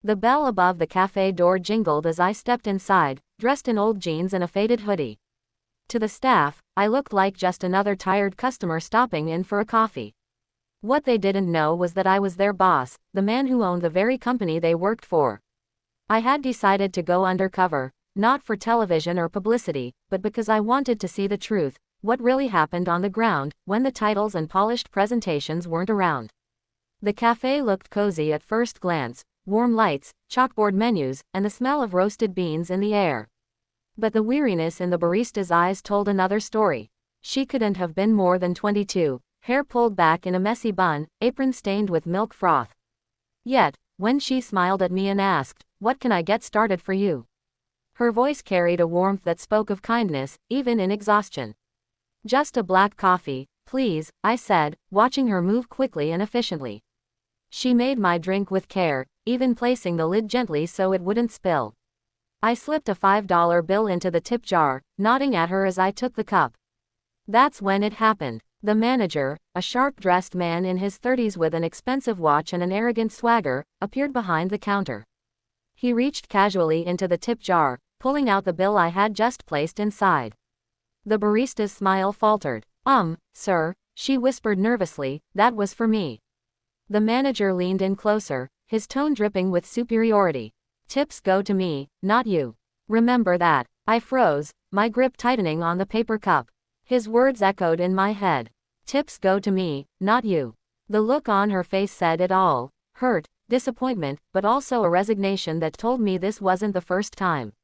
The bell above the cafe door jingled as I stepped inside, dressed in old jeans and a faded hoodie. To the staff, I looked like just another tired customer stopping in for a coffee. What they didn't know was that I was their boss, the man who owned the very company they worked for. I had decided to go undercover, not for television or publicity, but because I wanted to see the truth, what really happened on the ground, when the titles and polished presentations weren't around. The cafe looked cozy at first glance, warm lights, chalkboard menus, and the smell of roasted beans in the air. But the weariness in the barista's eyes told another story. She couldn't have been more than 22, hair pulled back in a messy bun, apron stained with milk froth. Yet, when she smiled at me and asked, "What can I get started for you?" her voice carried a warmth that spoke of kindness, even in exhaustion. "Just a black coffee, please," I said, watching her move quickly and efficiently. She made my drink with care, even placing the lid gently so it wouldn't spill. I slipped a $5 bill into the tip jar, nodding at her as I took the cup. That's when it happened. The manager, a sharp-dressed man in his 30s with an expensive watch and an arrogant swagger, appeared behind the counter. He reached casually into the tip jar, pulling out the bill I had just placed inside. The barista's smile faltered. Sir," she whispered nervously, "that was for me." The manager leaned in closer, his tone dripping with superiority. "Tips go to me, not you. Remember that." I froze, my grip tightening on the paper cup. His words echoed in my head. "Tips go to me, not you." The look on her face said it all. Hurt, disappointment, but also a resignation that told me this wasn't the first time.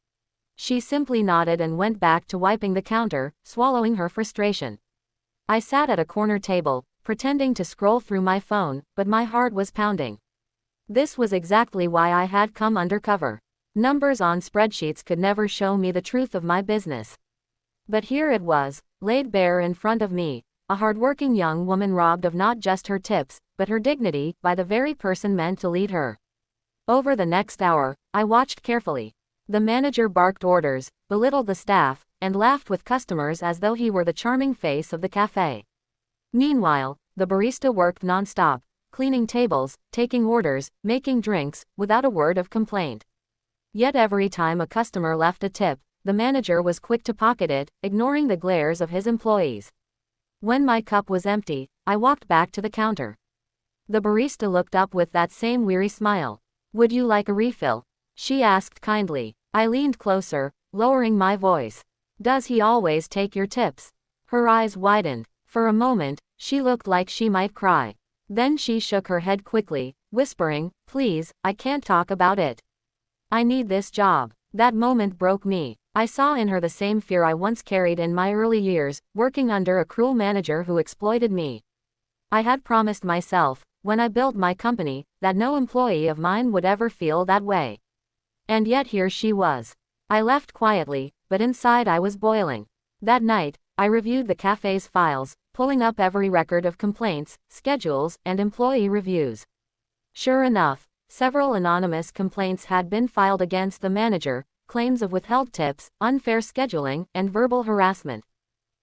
She simply nodded and went back to wiping the counter, swallowing her frustration. I sat at a corner table, pretending to scroll through my phone, but my heart was pounding. This was exactly why I had come undercover. Numbers on spreadsheets could never show me the truth of my business. But here it was, laid bare in front of me, a hardworking young woman robbed of not just her tips, but her dignity, by the very person meant to lead her. Over the next hour, I watched carefully. The manager barked orders, belittled the staff, and laughed with customers as though he were the charming face of the cafe. Meanwhile, the barista worked non-stop, cleaning tables, taking orders, making drinks, without a word of complaint. Yet every time a customer left a tip, the manager was quick to pocket it, ignoring the glares of his employees. When my cup was empty, I walked back to the counter. The barista looked up with that same weary smile. "Would you like a refill?" she asked kindly. I leaned closer, lowering my voice. "Does he always take your tips?" Her eyes widened. For a moment, she looked like she might cry. Then she shook her head quickly, whispering, "Please, I can't talk about it. I need this job." That moment broke me. I saw in her the same fear I once carried in my early years, working under a cruel manager who exploited me. I had promised myself, when I built my company, that no employee of mine would ever feel that way. And yet here she was. I left quietly, but inside I was boiling. That night, I reviewed the cafe's files, pulling up every record of complaints, schedules, and employee reviews. Sure enough, several anonymous complaints had been filed against the manager, claims of withheld tips, unfair scheduling, and verbal harassment.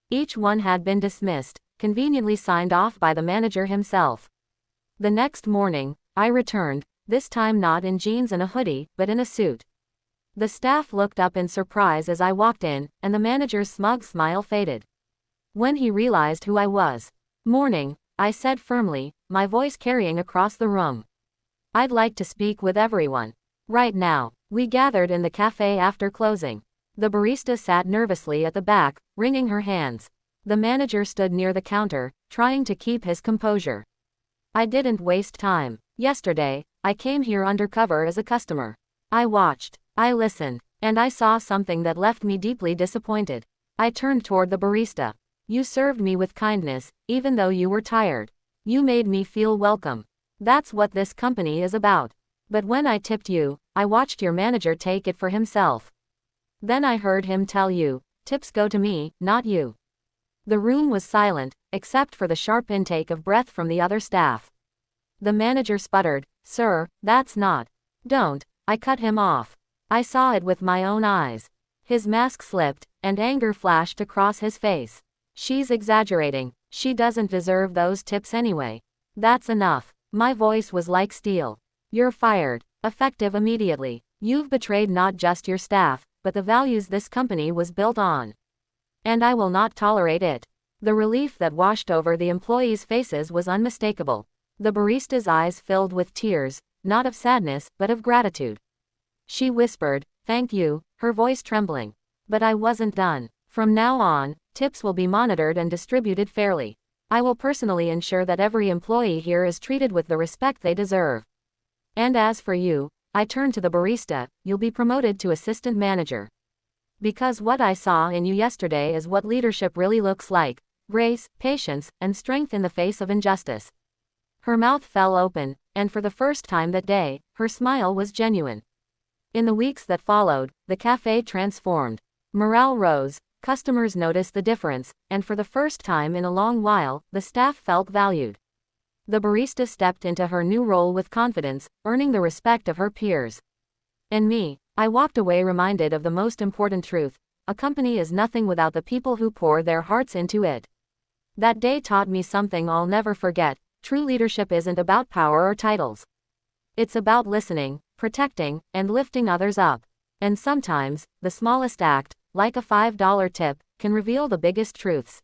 Each one had been dismissed, conveniently signed off by the manager himself. The next morning, I returned, this time not in jeans and a hoodie, but in a suit. The staff looked up in surprise as I walked in, and the manager's smug smile faded. When he realized who I was, "Morning," I said firmly, my voice carrying across the room. "I'd like to speak with everyone. Right now." We gathered in the cafe after closing. The barista sat nervously at the back, wringing her hands. The manager stood near the counter, trying to keep his composure. I didn't waste time. Yesterday, I came here undercover as a customer. I watched, I listened, and I saw something that left me deeply disappointed. I turned toward the barista. "You served me with kindness, even though you were tired. You made me feel welcome. That's what this company is about. But when I tipped you, I watched your manager take it for himself. Then I heard him tell you, 'Tips go to me, not you.'" The room was silent, except for the sharp intake of breath from the other staff. The manager sputtered, "Sir, that's not." "Don't," I cut him off. I saw it with my own eyes. His mask slipped, and anger flashed across his face. "She's exaggerating. She doesn't deserve those tips anyway. That's enough." My voice was like steel. You're fired. Effective immediately. You've betrayed not just your staff, but the values this company was built on. And I will not tolerate it. The relief that washed over the employees' faces was unmistakable. The barista's eyes filled with tears, not of sadness, but of gratitude. She whispered, "Thank you," her voice trembling. But I wasn't done. From now on, tips will be monitored and distributed fairly. I will personally ensure that every employee here is treated with the respect they deserve. And as for you, I turned to the barista, you'll be promoted to assistant manager. Because what I saw in you yesterday is what leadership really looks like: grace, patience, and strength in the face of injustice. Her mouth fell open, and for the first time that day, her smile was genuine. In the weeks that followed, the café transformed. Morale rose, customers noticed the difference, and for the first time in a long while, the staff felt valued. The barista stepped into her new role with confidence, earning the respect of her peers. And me, I walked away reminded of the most important truth: a company is nothing without the people who pour their hearts into it. That day taught me something I'll never forget: true leadership isn't about power or titles. It's about listening, protecting, and lifting others up. And sometimes, the smallest act, like a $5 tip, can reveal the biggest truths.